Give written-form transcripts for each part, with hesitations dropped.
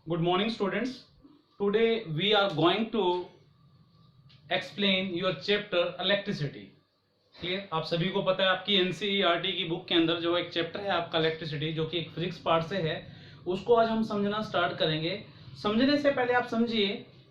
Good morning, students. Today we are going to explain your chapter electricity. Clear? आप सभी को पता है आपकी एनसीईआरटी की बुक के अंदर जो एक चैप्टर है आपका इलेक्ट्रिसिटी, जो कि एक फिजिक्स पार्ट से है, उसको आज हम समझना स्टार्ट करेंगे। समझने से पहले आप समझिए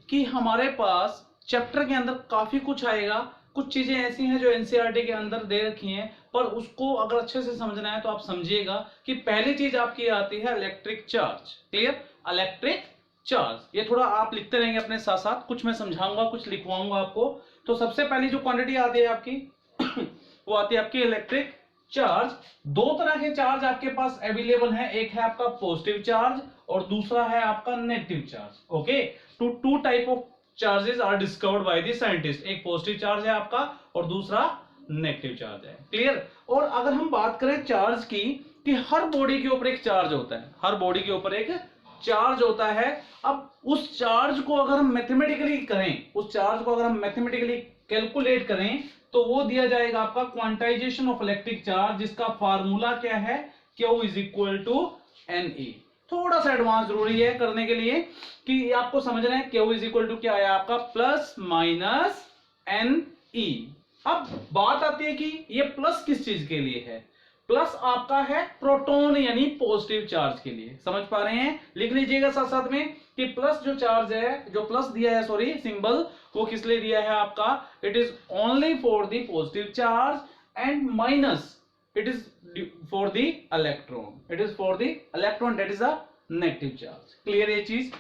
कि हमारे पास चैप्टर के अंदर काफी कुछ आएगा। कुछ चीजें ऐसी हैं जो एनसीईआरटी के अंदर दे रखी हैं, पर उसको अगर अच्छे से समझना है तो आप समझिएगा कि पहली चीज आपकी आती है electric charge. Clear? Electric charge, ये थोड़ा आप लिखते रहेंगे अपने साथ साथ, कुछ मैं समझाऊंगा, कुछ लिखवाऊंगा आपको। तो सबसे पहली जो क्वांटिटी आती है आपकी वो आती है आपकी इलेक्ट्रिक चार्ज। दो तरह के चार्ज आपके पास अवेलेबल है, एक है आपका पॉजिटिव चार्ज और दूसरा है आपका negative charge. Okay, two type of charges are discovered by the scientist. एक पॉजिटिव चार्ज है आपका और दूसरा नेगेटिव चार्ज है। क्लियर? और अगर हम बात करें चार्ज की, कि हर बॉडी के ऊपर एक चार्ज होता है, हर बॉडी के ऊपर एक चार्ज होता है। अब उस चार्ज को अगर हम मैथमेटिकली करें, उस चार्ज को अगर हम मैथमेटिकली कैलकुलेट करें, तो वो दिया जाएगा आपका क्वांटाइजेशन ऑफ इलेक्ट्रिक चार्ज, जिसका फार्मूला क्या है, Q is equal to NE। थोड़ा सा एडवांस जरूरी है करने के लिए कि आपको समझना है Q इज इक्वल टू क्या है आपका, प्लस माइनस NE। अब बात आती है कि ये प्लस किस चीज के लिए है। प्लस आपका है प्रोटॉन यानी पॉजिटिव चार्ज के लिए। समझ पा रहे हैं? लिख लीजिएगा साथ साथ में कि प्लस जो चार्ज है, जो प्लस दिया है, सॉरी सिंबल, वो किस लिए दिया है आपका, it is only for the positive charge, and minus it is for the electron, it is for the electron, that is a negative charge. Clear ये चीज?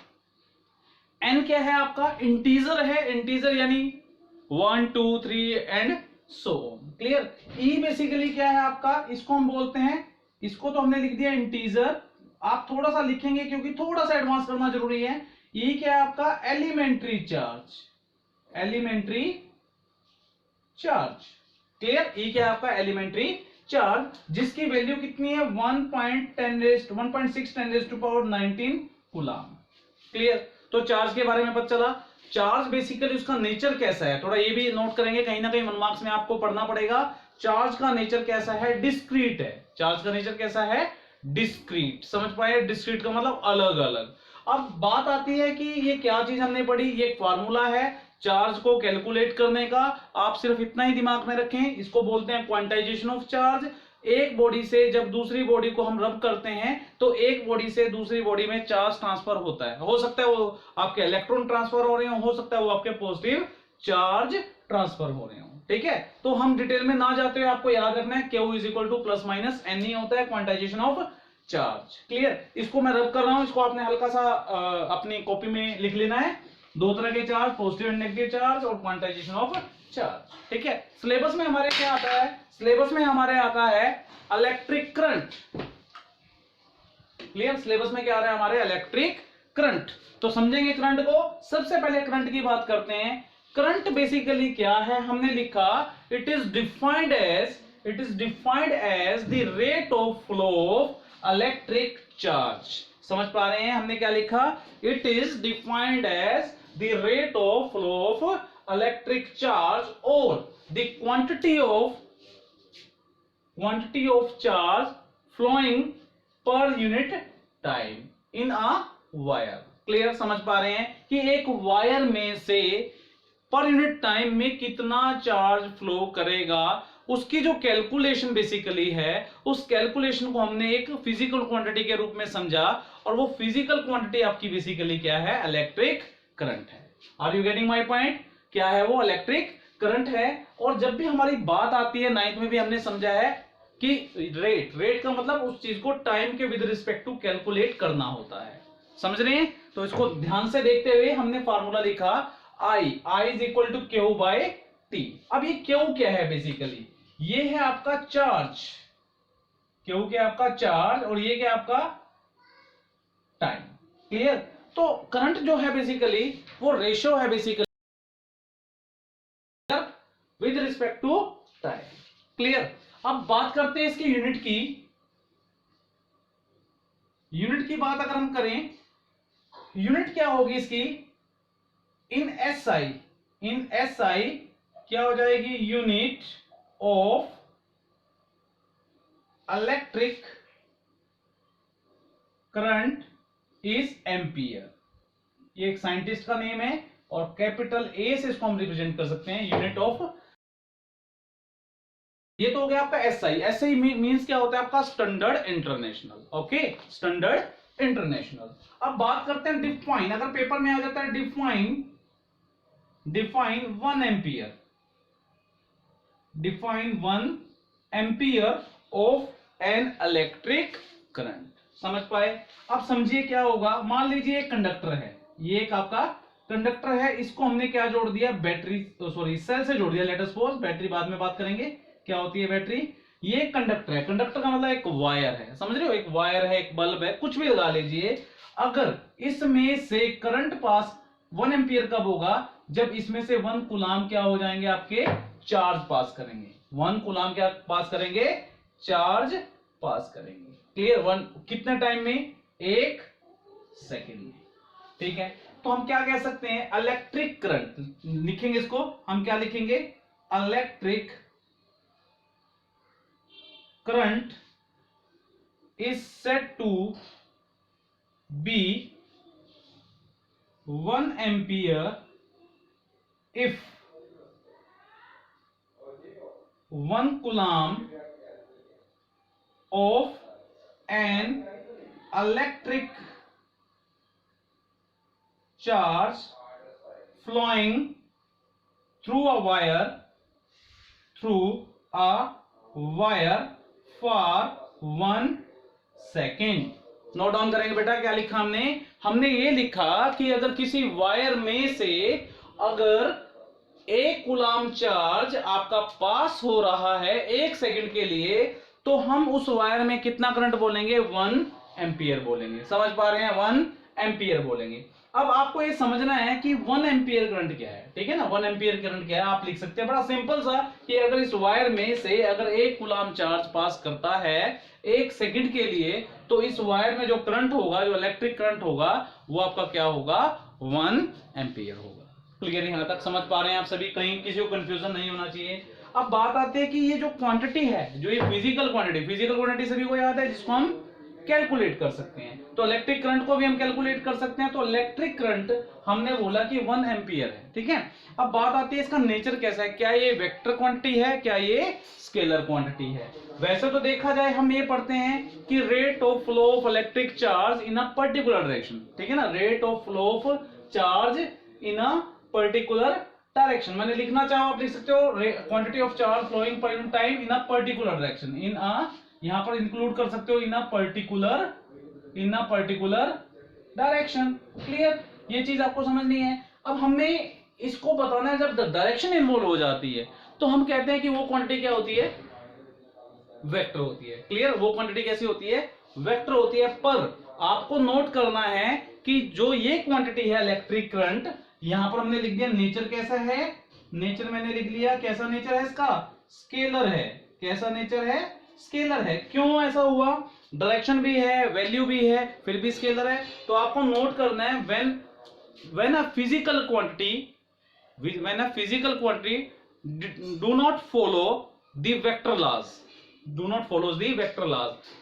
एन क्या है आपका, इंटीजर है, इंटीजर यानी 1 2 3 and so on. Clear? E basically क्या है आपका, इसको हम बोलते हैं, इसको तो हमने लिख दिया इंटीजर, आप थोड़ा सा लिखेंगे क्योंकि थोड़ा सा एडवांस करना जरूरी है। ई क्या है आपका, elementary charge, elementary charge. Clear? E क्या है आपका, एलिमेंट्री चार्ज, जिसकी वैल्यू कितनी है, 1.6 10⁻19 कूलम। क्लियर? तो चार्ज के बारे में पता चला। चार्ज बेसिकली उसका नेचर कैसा है, थोड़ा ये भी नोट करेंगे, कहीं ना कहीं 1 मार्क्स में आपको पढ़ना पड़ेगा। चार्ज का नेचर कैसा है, डिस्क्रीट है। चार्ज का नेचर कैसा है, डिस्क्रीट। समझ पाए? डिस्क्रीट का मतलब अलग अलग। अब बात आती है कि ये क्या चीज हमने पढ़ी, ये एक फार्मूला है चार्ज को कैलकुलेट करने का। आप सिर्फ इतना ही दिमाग में रखें, इसको बोलते हैं क्वांटाइजेशन ऑफ चार्ज। एक बॉडी से जब दूसरी बॉडी को हम रब करते हैं, तो एक बॉडी से दूसरी बॉडी में चार्ज ट्रांसफर होता है। हो सकता है वो आपके इलेक्ट्रॉन ट्रांसफर हो रहे हो सकता है वो आपके पॉजिटिव चार्ज ट्रांसफर हो रहे हो। ठीक है? तो हम डिटेल में ना जाते हुए आपको याद रखना है Q is equal two plus minus NE होता है क्वांटाइजेशन ऑफ चार्ज। क्लियर? इसको मैं रब कर रहा हूं, इसको आपने हल्का सा अपनी कॉपी में लिख लेना है। दो तरह के charge, positive and negative charge और क्वांटाइजेशन ऑफ चार्ज। ठीक है? सिलेबस में हमारे क्या आता है, सिलेबस में हमारे आता है इलेक्ट्रिक करंट। क्लियर? सिलेबस में क्या आ रहा है हमारे, इलेक्ट्रिक करंट। तो समझेंगे करंट को। सबसे पहले करंट की बात करते हैं। करंट बेसिकली क्या है, हमने लिखा it is defined as the rate of flow of electric charge. समझ पा रहे हैं? हमने क्या लिखा, it is defined as the rate of flow of electric charge और the quantity of charge flowing per unit time in a wire. Clear? समझ पा रहे हैं कि एक वायर में से पर यूनिट टाइम में कितना चार्ज फ्लो करेगा, उसकी जो कैलकुलेशन बेसिकली है, उस कैलकुलेशन को हमने एक फिजिकल क्वांटिटी के रूप में समझा, और वो फिजिकल क्वांटिटी आपकी बेसिकली क्या है, इलेक्ट्रिक करंट है। Are you getting my point? क्या है वो, इलेक्ट्रिक करंट है। और जब भी हमारी बात आती है, 9th में भी हमने समझा है कि रेट का मतलब उस चीज को टाइम के विद रिस्पेक्ट टू कैलकुलेट करना होता है। समझ रहे हैं? तो इसको ध्यान से देखते हुए हमने फार्मूला लिखा, I is equal to Q by T। अब ये Q क्या है बेसिकली, ये है आपका चार्ज, Q क्या आपका चार्ज, और ये क्या आपका टाइम। क्लियर? तो करंट जो है बेसिकली वो रेशियो है basically with respect to time. Clear? अब बात करते हैं इसकी यूनिट की। यूनिट की बात अगर हम करें, यूनिट क्या होगी इसकी, इन SI क्या हो जाएगी, unit of electric current is ampere. ये एक साइंटिस्ट का नेम है और कैपिटल ए से इसको हम रिप्रेजेंट कर सकते हैं, यूनिट ऑफ। ये तो हो गया आपका एसआई। एसआई मींस क्या होता है आपका? Standard international. Okay, standard international. अब बात करते हैं डिफाइन। अगर पेपर में आ जाता है define 1 ampere, define 1 ampere of an electric current. समझ पाए? अब समझिए क्या होगा। मान लीजिए एक कंडक्टर है, ये एक आपका कंडक्टर है, इसको हमने क्या जोड़ दिया? बैटरी, सॉरी सेल से जोड़ दिया। लेट अस सपोज, बैटरी बाद में बात करेंगे क्या होती है बैटरी। ये कंडक्टर है, कंडक्टर का मतलब एक वायर है, समझ रहे हो? एक वायर है, एक बल्ब है, कुछ भी लगा लीजिए। अगर इसमें से करंट पास 1 एम्पियर कब होगा? जब इसमें से 1 कूलाम क्या हो जाएंगे आपके? चार्ज पास करेंगे। 1 कूलाम क्या पास करेंगे? चार्ज पास करेंगे। क्लियर? 1 कितने टाइम में? 1 सेकेंड में। ठीक है, तो हम क्या कह सकते हैं? इलेक्ट्रिक करंट लिखेंगे इसको हम, क्या लिखेंगे? Electric current is said to be 1 ampere if 1 coulomb of an electric charge flowing through a wire for 1 second. Note down करेंगे बेटा, क्या लिखा हमने? हमने ये लिखा कि अगर किसी वायर में से अगर 1 कूलाम चार्ज आपका पास हो रहा है 1 सेकेंड के लिए, तो हम उस वायर में कितना करंट बोलेंगे? 1 एम्पियर बोलेंगे। समझ पा रहे हैं? 1 एम्पियर बोलेंगे। अब आपको ये समझना है कि 1 एम्पियर करंट क्या है। ठीक है ना? 1 एम्पियर करंट क्या है आप लिख सकते हैं बड़ा सिंपल सा, कि अगर इस वायर में से अगर 1 कूलाम चार्ज पास करता है 1 सेकंड के लिए, तो इस वायर में जो करंट होगा, जो इलेक्ट्रिक करंट होगा, वो आपका क्या होगा? 1 एम्पियर होगा। क्लियर? यहां तक समझ पा रहे हैं आप सभी? कहीं किसी को कंफ्यूजन नहीं होना चाहिए। अब बात आती है कि ये जो क्वांटिटी है, जो ये फिजिकल क्वांटिटी सभी को याद है, जिसको हम कैलकुलेट कर सकते हैं। तो इलेक्ट्रिक करंट को भी हम कैलकुलेट कर सकते हैं। तो इलेक्ट्रिक करंट हमने बोला कि 1 एम्पियर है। ठीक है, अब बात आती है इसका नेचर कैसा है? क्या ये वेक्टर क्वांटिटी है, क्या ये स्केलर क्वांटिटी है? वैसे तो देखा जाए हम ये पढ़ते हैं कि rate of flow of electric charge in a particular direction. ठीक है ना? Rate of flow of charge in a particular direction. मैंने लिखना चाहो आप लिख सकते हो quantity of charge flowing per time in a particular direction. In a, यहां पर इंक्लूड कर सकते हो in a particular direction. Clear? ये चीज आपको समझनी है। अब हमें इसको बताना है, जब डायरेक्शन इन्वॉल्व हो जाती है तो हम कहते हैं कि वो क्वांटिटी क्या होती है? वेक्टर होती है। क्लियर? वो क्वांटिटी कैसी होती है? वेक्टर होती है। पर आपको नोट करना है कि जो ये क्वांटिटी है इलेक्ट्रिक करंट, यहां पर हमने लिख दिया नेचर कैसा है? नेचर मैंने लिख लिया, कैसा नेचर है इसका? स्केलर है। कैसा नेचर है? स्केलर है। क्यों ऐसा हुआ? डायरेक्शन भी है, वैल्यू भी है, फिर भी स्केलर है। तो आपको नोट करना है when a physical quantity do not follow the vector laws,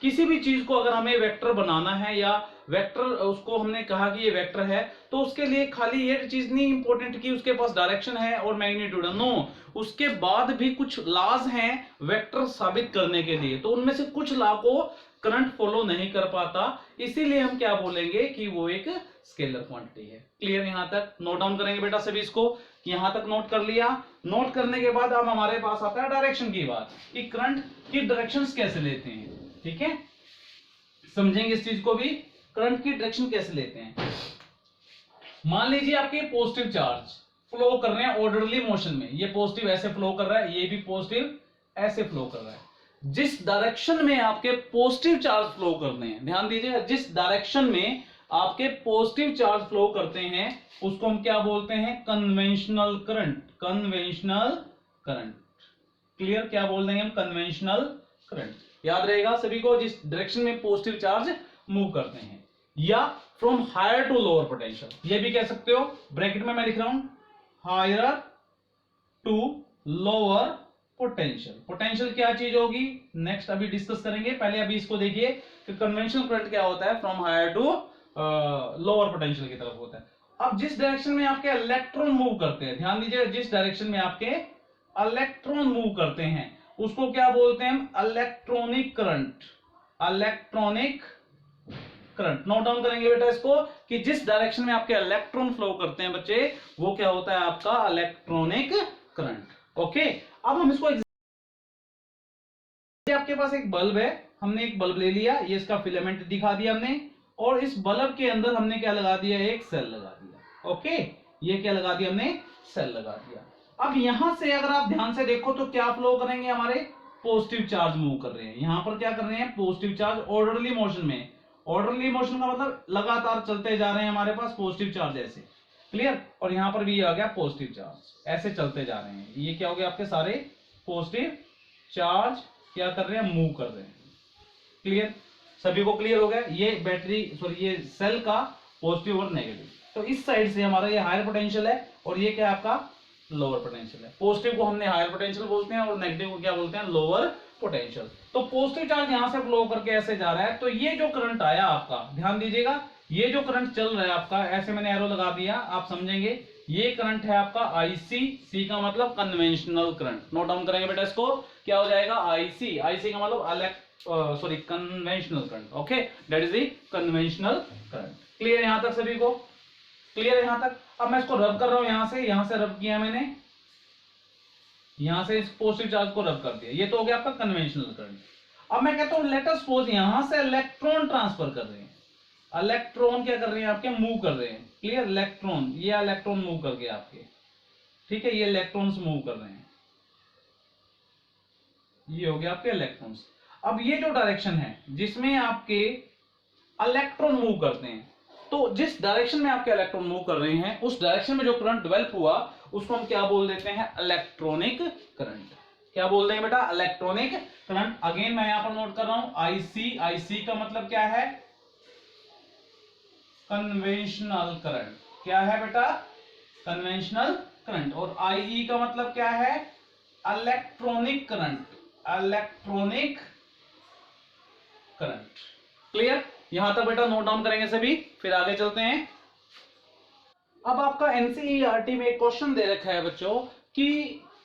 किसी भी चीज को अगर हमें वेक्टर बनाना है या वेक्टर, उसको हमने कहा कि ये वेक्टर है, तो उसके लिए खाली ये चीज नहीं इंपॉर्टेंट कि उसके पास डायरेक्शन है और मैग्नीट्यूड है। नो, उसके बाद भी कुछ लॉज हैं वेक्टर साबित करने के लिए, तो उनमें से कुछ लॉ को करंट फॉलो नहीं कर पाता, इसीलिए हम क्या बोलेंगे कि वो एक स्केलर क्वांटिटी है। क्लियर? यहां तक नोट डाउन करेंगे बेटा सभी इसको, कि यहां तक नोट कर लिया। नोट करने के बाद अब हमारे पास आता है डायरेक्शन की बात, कि करंट की डायरेक्शंस कैसे लेते हैं। ठीक है, समझेंगे इस चीज को भी, करंट की डायरेक्शन कैसे लेते हैं। मान लीजिए आपके पॉजिटिव चार्ज फ्लो कर रहे हैं ऑर्डरली मोशन में, ये पॉजिटिव ऐसे फ्लो कर रहा है, ये भी पॉजिटिव ऐसे फ्लो कर रहा है। जिस डायरेक्शन में आपके पॉजिटिव चार्ज फ्लो करते हैं, ध्यान दीजिएगा, जिस डायरेक्शन में आपके पॉजिटिव चार्ज फ्लो करते हैं उसको हम क्या बोलते हैं? Conventional current. क्लियर? क्या बोल देंगे हम? Conventional current. याद रहेगा सभी को, जिस डायरेक्शन में पॉजिटिव चार्ज मूव करते हैं। या from higher to lower potential, ये भी कह सकते हो। ब्रैकेट में मैं लिख रहा हूं higher to lower potential. Potential क्या चीज होगी? नेक्स्ट अभी डिस्कस करेंगे, पहले अभी इसको देखिए कि कन्वेंशनल करंट क्या होता है, from higher to lower potential की तरफ होता है। अब जिस डायरेक्शन में आपके इलेक्ट्रॉन मूव करते हैं, ध्यान दीजिए, जिस डायरेक्शन में आपके इलेक्ट्रॉन मूव करते हैं उसको क्या बोलते हैं हम? Electronic current. Electronic current note down करेंगे बेटा इसको, कि जिस डायरेक्शन में आपके इलेक्ट्रॉन फ्लो करते हैं बच्चे, वो क्या होता है? आपका इलेक्ट्रॉनिक करंट। ओके, अब हम इसको, आपके पास एक बल्ब है, हमने एक बल्ब ले लिया, ये इसका फिलामेंट दिखा दिया हमने, और इस बल्ब के अंदर हमने क्या लगा दिया? एक सेल लगा दिया। ओके, ये क्या लगा दिया हमने? सेल लगा दिया। अब यहां से अगर आप ध्यान से देखो तो क्या फ्लो करेंगे? हमारे पॉजिटिव चार्ज मूव कर रहे हैं। यहां पर क्या कर रहे हैं? पॉजिटिव चार्ज ऑर्डरली मोशन में। ऑर्डरली मोशन का मतलब लगातार चलते जा रहे हैं हमारे पास पॉजिटिव चार्ज ऐसे, क्लियर। और यहां पर भी आ गया पॉजिटिव चार्ज, ऐसे चलते जा रहे हैं। ये क्या हो गया? आपके सारे पॉजिटिव चार्ज क्या कर रहे हैं? मूव कर रहे हैं। क्लियर, सभी को क्लियर हो गया? ये बैटरी, सॉरी, ये सेल का पॉजिटिव और नेगेटिव। तो इस साइड से हमारा ये हायर पोटेंशियल है और ये क्या है आपका? लोअर पोटेंशियल है। पॉजिटिव को हमने हायर पोटेंशियल बोलते हैं और नेगेटिव को क्या बोलते हैं? Lower potential. तो पॉजिटिव चार्ज यहां से फ्लो करके ऐसे जा रहा है, तो ये जो करंट आया आपका, ध्यान दीजिएगा, ये जो करंट चल रहा है आपका, ऐसे मैंने एरो लगा दिया, आप समझेंगे, ये करंट है आपका आईसी। सी का मतलब कन्वेंशनल करंट। नोट डाउन करेंगे बेटा इसको, क्या हो जाएगा? आईसी। आईसी का मतलब sorry conventional current. Okay, that is the conventional current. Clear यहां तक सभी को? क्लियर यहां तक? अब मैं इसको रब कर रहा हूं, यहां से रब किया मैंने, यहां से इस पॉजिटिव चार्ज को रब कर दिया, ये तो हो गया आपका कन्वेंशनल करंट। अब मैं कहता हूं लेट अस सपोज यहां से इलेक्ट्रॉन ट्रांसफर कर रहे हैं, इलेक्ट्रॉन क्या कर रहे हैं आपके? मूव कर रहे हैं। क्लियर, इलेक्ट्रॉन, ये इलेक्ट्रॉन मूव कर गया आपके, ठीक है, ये इलेक्ट्रॉन्स मूव कर रहे हैं, ये हो गया आपके इलेक्ट्रॉन्स। अब ये जो डायरेक्शन है जिसमें आपके इलेक्ट्रॉन मूव करते हैं, तो जिस डायरेक्शन में आपके इलेक्ट्रॉन मूव कर रहे हैं उस डायरेक्शन में जो करंट डेवलप हुआ उसको हम क्या बोल देते हैं? Electronic current. क्या बोल देंगे बेटा? Electronic current. अगेन मैं यहां पर नोट कर रहा हूं आईसी। आईसी का मतलब क्या है? Conventional current. क्या है बेटा? Conventional current. और आईई का मतलब क्या है? Electronic current. Electronic current. Clear? यहां तक बेटा नोट डाउन करेंगे सभी, फिर आगे चलते हैं। अब आपका एनसीईआरटी में एक क्वेश्चन दे रखा है बच्चों कि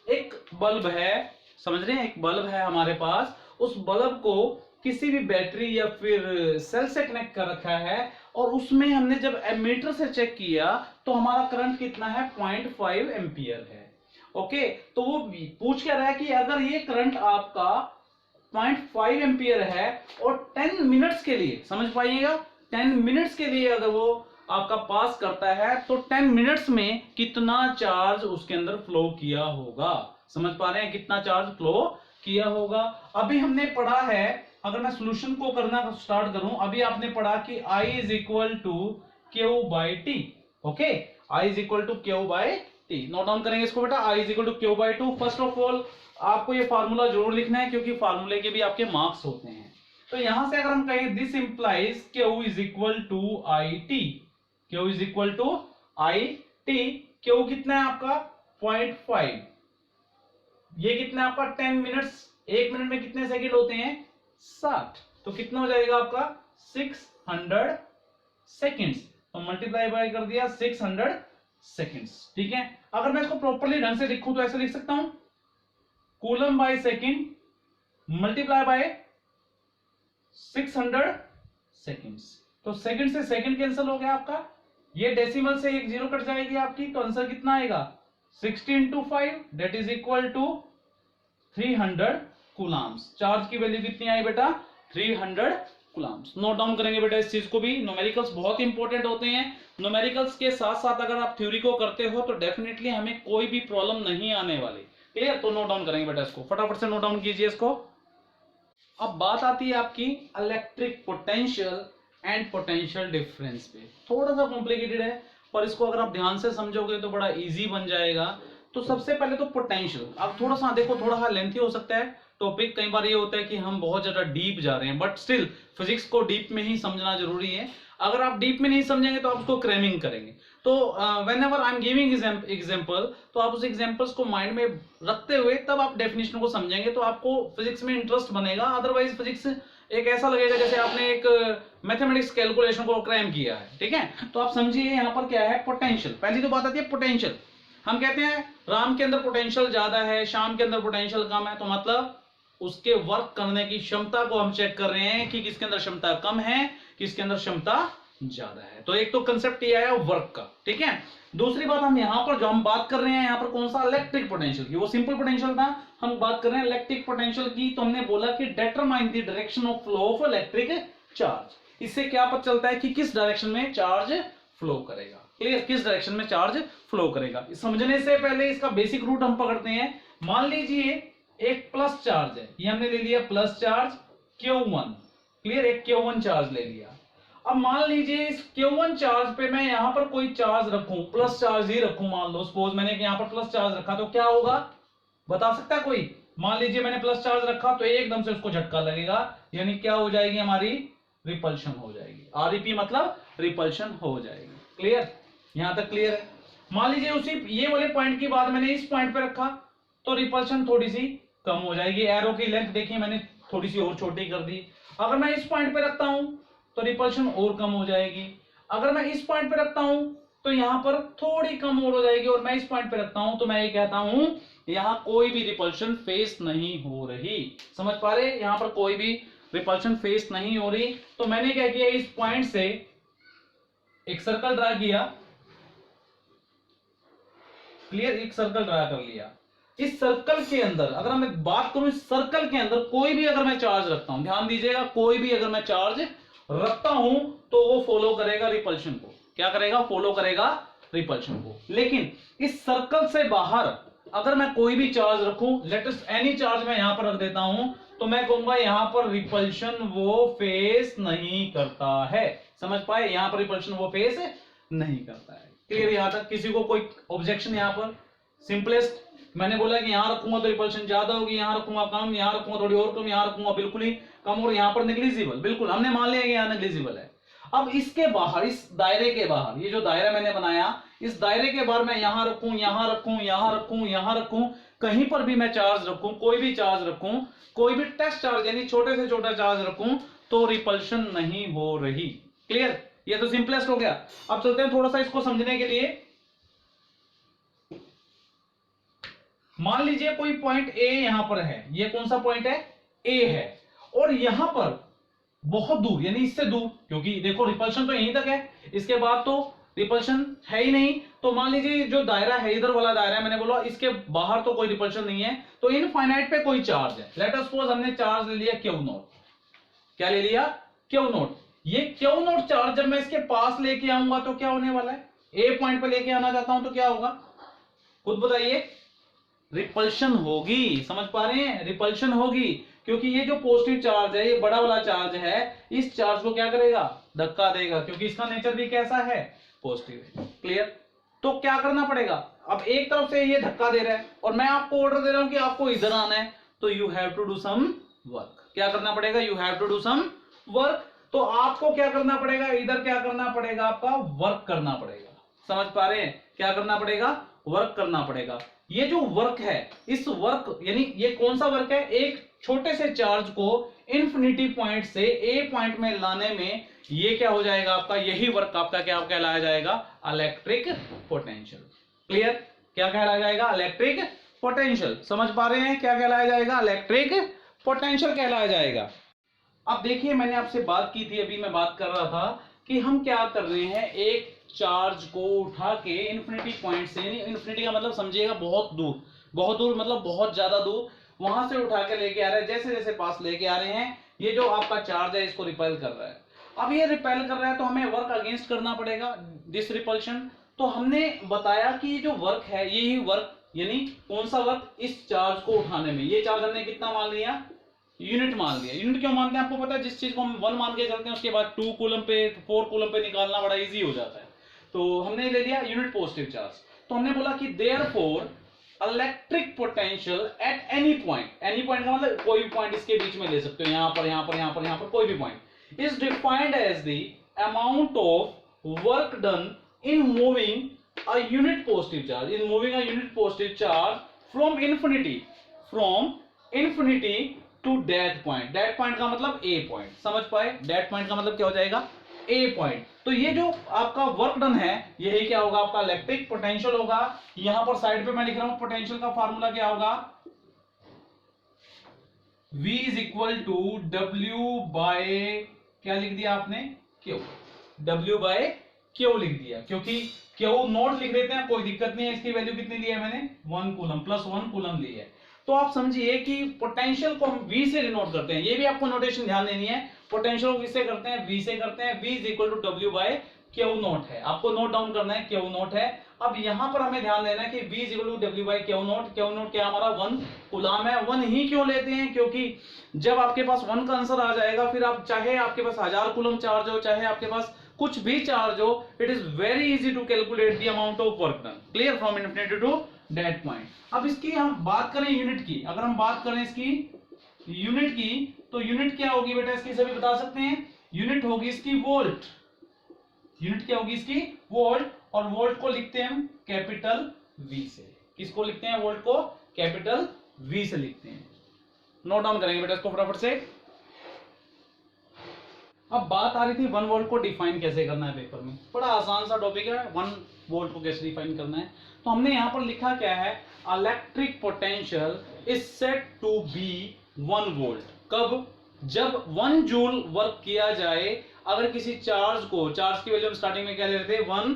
एक बल्ब है, समझ रहे हैं, एक बल्ब है हमारे पास, उस बल्ब को किसी भी बैटरी या फिर सेल से कनेक्ट कर रखा है और उसमें हमने जब एमीटर से चेक किया तो हमारा करंट कितना है? 0.5 एम्पियर है। ओके, तो वो पूछ क्या रहा है कि अगर ये करंट आपका 0.5 एम्पियर है और 10 मिनट्स के लिए, समझ पाइएगा, 10 मिनट्स के लिए अगर वो आपका पास करता है तो 10 मिनट्स में कितना चार्ज उसके अंदर फ्लो किया होगा? समझ पा रहे हैं कितना चार्ज फ्लो किया होगा? अभी हमने पढ़ा है, अगर मैं सॉल्यूशन को करना स्टार्ट करूं, अभी आपने पढ़ा कि I is equal to Q by T. Okay, I is equal to Q by T. Note down करेंगे इसको बेटा, I is equal to Q by two. First of all आपको ये फार्मूला जरूर लिखना है क्योंकि फार्मूले के भी आपके मार्क्स होते हैं। तो यहां से अगर हम कहें this implies Q is equal to I T, Q is equal to I T. Q कितना है आपका? 0.5। ये कितना है आपका? 10 मिनट्स। एक मिनट में कितने सेकंड होते हैं? 60। तो कितना हो जाएगा आपका? 600 सेकंड्स। तो मल्टीप्लाई बाय कर दिया 600 सेकंड्स। ठीक है, अगर मैं इसको प्रॉपर्ली ढंग से लिखूं तो ऐसे लिख सकता हूं, coulomb by second multiply by 600 seconds. तो सेकंड से सेकंड कैंसिल हो गया आपका, ये डेसिमल से एक जीरो कट जाएगी आपकी, तो आंसर कितना आएगा? 60 into 5 that is equal to 300 coulombs. Charge की वैल्यू कितनी आई बेटा? 300 कूलम्स। नोट डाउन करेंगे बेटा इस चीज को भी, न्यूमेरिकल्स बहुत इंपॉर्टेंट होते हैं। न्यूमेरिकल्स के साथ साथ अगर आप थ्योरी को करते हो तो डेफिनेटली हमें कोई भी प्रॉब्लम नहीं आने वाली। क्लियर? तो नोट डाउन करेंगे बेटा इसको, फटाफट से नोट डाउन कीजिए इसको। अब बात आती है आपकी electric potential and potential difference पे। थोड़ा सा कॉम्प्लिकेटेड है पर इसको अगर आप ध्यान से समझोगे तो बड़ा इजी बन जाएगा। तो सबसे पहले तो पोटेंशियल, अब थोड़ा सा देखो, थोड़ा सा लेंथी हो सकता है टॉपिक, कई बार ये होता है कि हम बहुत ज्यादा डीप जा रहे हैं, बट स्टिल फिजिक्स को डीप में ही समझना जरूरी है। अगर आप डीप में नहीं समझेंगे तो आप उसको क्रैमिंग करेंगे। तो when ever I am giving example, तो आप उस एग्जांपल्स को माइंड में रखते हुए तब आप डेफिनेशन को समझेंगे तो आपको फिजिक्स में इंटरेस्ट बनेगा। अदरवाइज फिजिक्स एक ऐसा लगेगा जैसे आपने एक मैथमेटिक्स कैलकुलेशन को क्रैम किया है, ठीक है। तो आप समझिए यहाँ पर क्या है, पोटेंशियल। पहली तो बात आती है पोटेंशियल। हम कहते हैं राम के अंदर पोटेंशियल ज्यादा है, श्याम के अंदर पोटेंशियल कम है, तो मतलब उसके वर्क करने की क्षमता को हम चेक कर रहे हैं कि किसके अंदर क्षमता कम है, किसके अंदर क्षमता ज्यादा है। तो एक तो कंसेप्ट ये आया वर्क का, ठीक है। दूसरी बात, हम यहाँ पर जो हम बात कर रहे हैं यहाँ पर कौन सा, इलेक्ट्रिक पोटेंशियल की। वो सिंपल पोटेंशियल था, हम बात कर रहे हैं इलेक्ट्रिक पोटेंशियल की। तो हमने बोला कि determine the direction of flow of electric charge. इससे क्या पता चलता है कि किस डायरेक्शन में चार्ज फ्लो करेगा। क्लियर, किस डायरेक्शन में चार्ज फ्लो करेगा। समझने से पहले इसका बेसिक रूट हम पकड़ते हैं। मान लीजिए एक प्लस चार्ज है, ये हमने ले लिया प्लस चार्ज Q1। क्लियर, एक Q1 चार्ज ले लिया। अब मान लीजिए इस Q1 चार्ज पे मैं यहां पर कोई चार्ज रखूं, प्लस चार्ज ही रखूं, मान लो सपोज मैंने यहां पर प्लस चार्ज रखा, तो क्या होगा बता सकता है कोई। मान लीजिए मैंने प्लस चार्ज रखा तो एकदम से उसको झटका लगेगा, यानी क्या हो जाएगी हमारी, रिपल्शन हो जाएगी। REP मतलब रिपल्शन हो जाएगी। क्लियर, यहां तक क्लियर है। मान लीजिए उसी ये वाले पॉइंट की बात मैंने इस पॉइंट पे रखा तो रिपल्शन थोड़ी सी कम हो जाएगी। एरो की लेंथ देखिए मैंने थोड़ी सी और छोटी कर दी। अगर मैं इस पॉइंट पे रखता हूं तो रिपल्शन और कम हो जाएगी। अगर मैं इस पॉइंट पे रखता हूं तो यहां पर थोड़ी कम और हो जाएगी। और मैं इस पॉइंट पे रखता हूं तो मैं ये कहता हूं यहां कोई भी रिपल्शन फेस नहीं हो रही। समझ पा रहे, यहां पर कोई भी रिपल्शन फेस नहीं हो रही। तो मैंने क्या किया, इस पॉइंट से एक सर्कल ड्रा किया। क्लियर, एक सर्कल ड्रा कर लिया। इस सर्कल के अंदर अगर मैं बात करूं, इस सर्कल के अंदर कोई भी अगर मैं चार्ज रखता हूं, ध्यान दीजिएगा, कोई भी अगर मैं चार्ज रखता हूं तो वो फॉलो करेगा रिपल्शन को। क्या करेगा, फॉलो करेगा रिपल्शन को। लेकिन इस सर्कल से बाहर अगर मैं कोई भी चार्ज रखूं, लेटेस्ट एनी चार्ज मैं यहां पर रख देता हूं, तो मैं कहूंगा यहां पर रिपल्शन वो फेस नहीं करता है। समझ पाए, यहां पर रिपल्शन वो फेस नहीं करता है। क्लियर, यहां तक किसी को कोई ऑब्जेक्शन। यहां पर सिंपलेस्ट मैंने बोला कि यहां रखूंगा तो रिपल्शन ज्यादा होगी, यहां रखूंगा कम, यहां रखूंगा थोड़ी और कम, यहां रखूंगा बिल्कुल ही कम, और यहां पर नेग्लिजिबल। बिल्कुल हमने मान लिया कि यहां नेग्लिजिबल है। अब इसके बाहर, इस दायरे के बाहर, ये जो दायरा मैंने बनाया, इस दायरे के बाहर मैं यहां रखूं, यहां रखूं, यहां रखूं, यहां रखूं, कहीं पर भी मैं चार्ज रखूं, कोई भी चार्ज रखूं, कोई भी टेस्ट चार्ज यानी छोटे से छोटा चार्ज रखूं, तो रिपल्शन नहीं हो रही। क्लियर, ये तो सिंपलेस्ट हो गया। अब चलते हैं थोड़ा सा इसको समझने के लिए। मान लीजिए कोई पॉइंट ए यहां पर है, ये कौन सा पॉइंट है, ए है, और यहां पर बहुत दूर यानी इससे दूर, क्योंकि देखो रिपल्शन तो यहीं तक है, इसके बाद तो रिपल्शन है ही नहीं। तो मान लीजिए जो दायरा है, इधर वाला दायरा है, मैंने बोला इसके बाहर तो कोई रिपल्शन नहीं है, तो इनफाइनाइट पे कोई चार्ज है। लेट अस सपोज हमने चार्ज ले लिया Q0। क्या ले लिया, Q0। ये Q0 चार्ज जब मैं इसके पास लेके आऊंगा तो क्या होने वाला है, ए पॉइंट पे लेके आना चाहता हूं तो क्या होगा, खुद बताइए, रिपल्शन होगी। समझ पा रहे हैं, रिपल्शन होगी, क्योंकि ये जो पॉजिटिव चार्ज है, ये बड़ा वाला चार्ज है, इस चार्ज को क्या करेगा, धक्का देगा, क्योंकि इसका नेचर भी कैसा है, पॉजिटिव है। क्लियर, तो क्या करना पड़ेगा, अब एक तरफ से ये धक्का दे रहा है और मैं आपको ऑर्डर दे रहा हूं कि आपको इधर आना है, तो you have to do some work. क्या करना पड़ेगा, you have to do some work. तो आपको क्या करना पड़ेगा, इधर क्या करना पड़ेगा, आपका वर्क करना पड़ेगा। समझ पा रहे हैं, क्या करना पड़ेगा, वर्क करना पड़ेगा। ये जो वर्क है, इस वर्क यानी ये कौन सा वर्क है, एक छोटे से चार्ज को इन्फिनिटी पॉइंट से ए पॉइंट में लाने में ये क्या हो जाएगा आपका, यही वर्क आपका क्या कहलाया जाएगा, इलेक्ट्रिक पोटेंशियल। क्लियर, क्या कहलाया जाएगा, इलेक्ट्रिक पोटेंशियल। समझ पा रहे हैं, क्या कहलाया जाएगा, इलेक्ट्रिक पोटेंशियल कहलाया जाएगा। अब देखिए मैंने आपसे बात की थी, अभी मैं बात कर रहा था कि हम क्या कर रहे हैं, एक चार्ज को उठा के इन्फिनिटी पॉइंट से, इन्फिनिटी का मतलब समझिएगा बहुत दूर, बहुत दूर मतलब बहुत ज्यादा दूर, वहां से उठा के लेके आ रहे हैं, जैसे जैसे पास लेके आ रहे हैं, ये जो आपका चार्ज है इसको रिपेल कर रहा है। अब ये रिपेल कर रहा है तो हमें वर्क अगेंस्ट करना पड़ेगा, दिस रिपल्शन। तो हमने बताया कि ये जो वर्क है, यही वर्क यानी कौन सा वर्क, इस चार्ज को उठाने में। ये चार्ज हमने कितना मान लिया, यूनिट मान लिया। यूनिट क्यों मानते हैं, आपको पता है, जिस चीज को हम 1 मान के चलते हैं उसके बाद 2 कूलम पे 4 कूलम पे निकालना बड़ा इजी हो जाता है। तो हमने ले लिया यूनिट पॉजिटिव चार्ज। तो हमने बोला कि therefore electric potential at any point, any point का मतलब कोई भी पॉइंट इसके बीच में ले सकते हो, यहां पर यहां पर यहां पर यहां पर कोई भी point, is defined as the amount of work done in moving a unit positive charge, in moving a unit positive charge from infinity to that point. That point का मतलब ए पॉइंट, समझ पाए? डेट पॉइंट का मतलब क्या हो जाएगा? ए point. तो ये जो आपका वर्क डन है यही क्या होगा? आपका इलेक्ट्रिक पोटेंशियल होगा। यहां पर साइड पे मैं लिख रहा हूं पोटेंशियल का फार्मूला क्या होगा? V is equal to W by, क्या लिख दिया आपने? Q। W बाय Q लिख दिया, क्योंकि Q नोट लिख देते हैं, कोई दिक्कत नहीं है। इसकी वैल्यू कितनी ली है मैंने? 1 कूलम, प्लस 1 कूलम ली है। तो आप समझिए कि पोटेंशियल को हम V से डिनोट करते हैं। ये भी आपको नोटेशन ध्यान देनी है। पोटेंशियल को किससे करते हैं? V से करते हैं। V is equal to W by Q naught है, आपको नोट डाउन करना है, Q नोट है। अब यहां पर हमें ध्यान देना है कि V is equal to W by Q naught. Q naught क्या हमारा? 1 कूलम है। 1 ही क्यों लेते हैं? क्योंकि जब आपके पास 1 का आंसर आ जाएगा, फिर आप चाहे आपके पास 1000 कूलम चार्ज हो, चाहे आपके पास कुछ भी चार्ज हो, it is very easy to calculate the amount of work done. Clear? From infinity to that point. अब इसकी हम बात करें यूनिट की, अगर हम बात करें इसकी यूनिट की, तो यूनिट क्या होगी बेटा इसकी? सभी बता सकते हैं। यूनिट होगी इसकी वोल्ट। यूनिट क्या होगी इसकी? वोल्ट। और वोल्ट को लिखते हैं हम कैपिटल V से। किसको लिखते हैं? वोल्ट को कैपिटल V से लिखते हैं। नोट डाउन करेंगे बेटा इसको फटाफट से। अब बात आ रही थी 1 वोल्ट को डिफाइन कैसे करना है पेपर में। बड़ा आसान सा टॉपिक है, 1 वोल्ट को कैसे डिफाइन करना है। तो हमने यहां पर लिखा क्या है? Electric potential is set to be 1 volt. कब? जब 1 जूल वर्क किया जाए। अगर किसी चार्ज को, चार्ज की वैल्यू हम स्टार्टिंग में क्या ले रहे थे? 1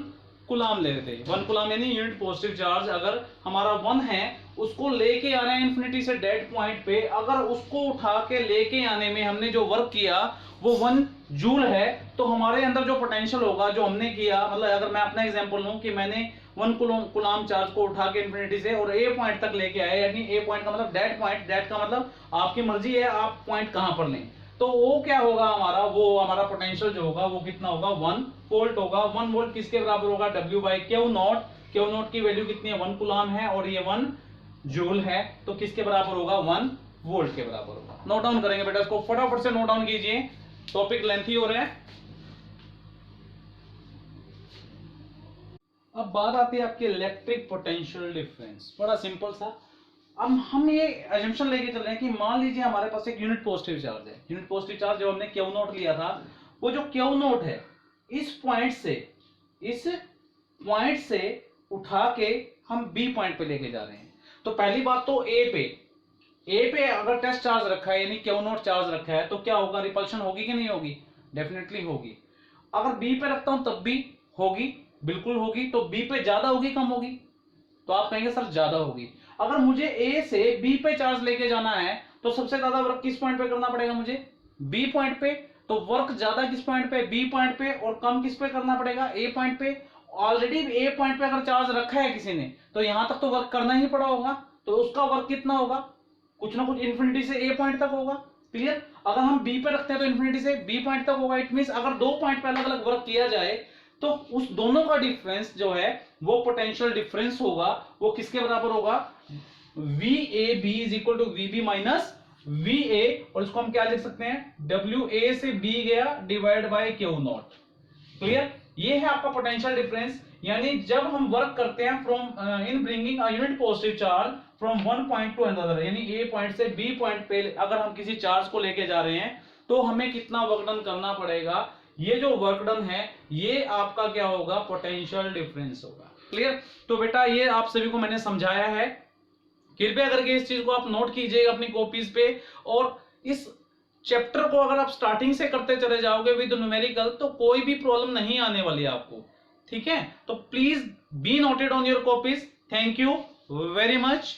कूलम ले रहे थे। 1 कूलम यानी यूनिट पॉजिटिव चार्ज अगर हमारा 1 है, उसको लेके आ रहे हैं इन्फिनिटी से डेड पॉइंट पे। अगर उसको उठा के लेके आने में हमने जो वर्क किया वो 1 जूल है, तो हमारे अंदर जो पोटेंशियल होगा, जो हमने किया, मतलब अगर मैं अपना एग्जांपल लूं कि मैंने 1 कूलम चार्ज को उठा के इन्फिनिटी से और ए पॉइंट तक लेके आए, यानी ए पॉइंट का मतलब डेड पॉइंट, डेड का मतलब आपकी मर्जी है आप पॉइंट कहां पर लें। तो वो क्या होगा हमारा? वो हमारा पोटेंशियल जो होगा वो कितना होगा? 1 वोल्ट होगा। 1 वोल्ट किसके बराबर होगा? W by Q naught. Q naught की वैल्यू कितनी है? 1 कूलम है और ये 1 जूल है, तो किसके बराबर होगा? 1 वोल्ट के बराबर होगा। नोट डाउन करेंगे बेटा इसको, फटाफट से नोट डाउन कीजिए, टॉपिक लेंथी हो रहा है। अब बात आती है आपकी इलेक्ट्रिक पोटेंशियल डिफरेंस। बड़ा सिंपल सा। अब हम ये अजम्पशन लेके चल रहे हैं कि मान लीजिए हमारे पास एक यूनिट पॉजिटिव चार्ज है। यूनिट पॉजिटिव चार्ज जो हमने Q नोट लिया था, वो जो Q नोट है इस पॉइंट से उठा के हम B पॉइंट पे लेके जा रहे हैं। तो पहली बात तो A पे अगर टेस्ट चार्ज रखा है, यानी Q नोट चार्ज रखा है, तो क्या होगा? रिपल्शन होगी कि नहीं होगी? डेफिनेटली होगी। अगर B पे रखता हूं तब भी होगी, बिल्कुल होगी। तो B पे ज्यादा होगी कम होगी? तो आप कहेंगे सर ज्यादा होगी। अगर मुझे A से B पे चार्ज लेके जाना है, तो सबसे ज्यादा वर्क किस पॉइंट पे करना पड़ेगा मुझे? B पॉइंट पे। तो वर्क ज्यादा किस पॉइंट पे? B पॉइंट पे। और कम किस पे करना पड़ेगा? A पॉइंट पे। ऑलरेडी A पॉइंट पे अगर चार्ज रखा है किसी ने, तो यहां तक तो वर्क करना ही पड़ा होगा। तो उसका वर्क कितना होगा? कुछ ना कुछ इन्फिनिटी से A पॉइंट तक होगा। क्लियर? अगर हम B पे रखते हैं तो इन्फिनिटी से B पॉइंट तक होगा। इट मींस अगर 2 पॉइंट पे अलग अलग वर्क किया जाए, तो उस दोनों का डिफरेंस जो है वो पोटेंशियल डिफरेंस होगा। वो किसके बराबर होगा? VAB is equal to VB minus VA। और इसको हम क्या लिख सकते हैं? WA से B गया divide by Q not. Clear? ये है आपका पोटेंशियल डिफरेंस। यानी जब हम वर्क करते हैं from in bringing a unit positive charge from 1 point two another, यानी A पॉइंट से B पॉइंट पे अगर हम किसी चार्ज को लेके जा रहे हैं, तो हमें कितना वर्क डन करना पड़ेगा? ये जो वर्क डन है ये आपका क्या होगा? पोटेंशियल डिफरेंस होगा। क्लियर? तो बेटा ये आप सभी को मैंने समझाया है। कृपया करके इस चीज को आप नोट कीजिएगा अपनी कॉपीज पे। और इस चैप्टर को अगर आप स्टार्टिंग से करते चले जाओगे विद न्यूमेरिकल, तो कोई भी प्रॉब्लम नहीं आने वाली है आपको। ठीक है? तो please be noted on your copies. Thank you very much.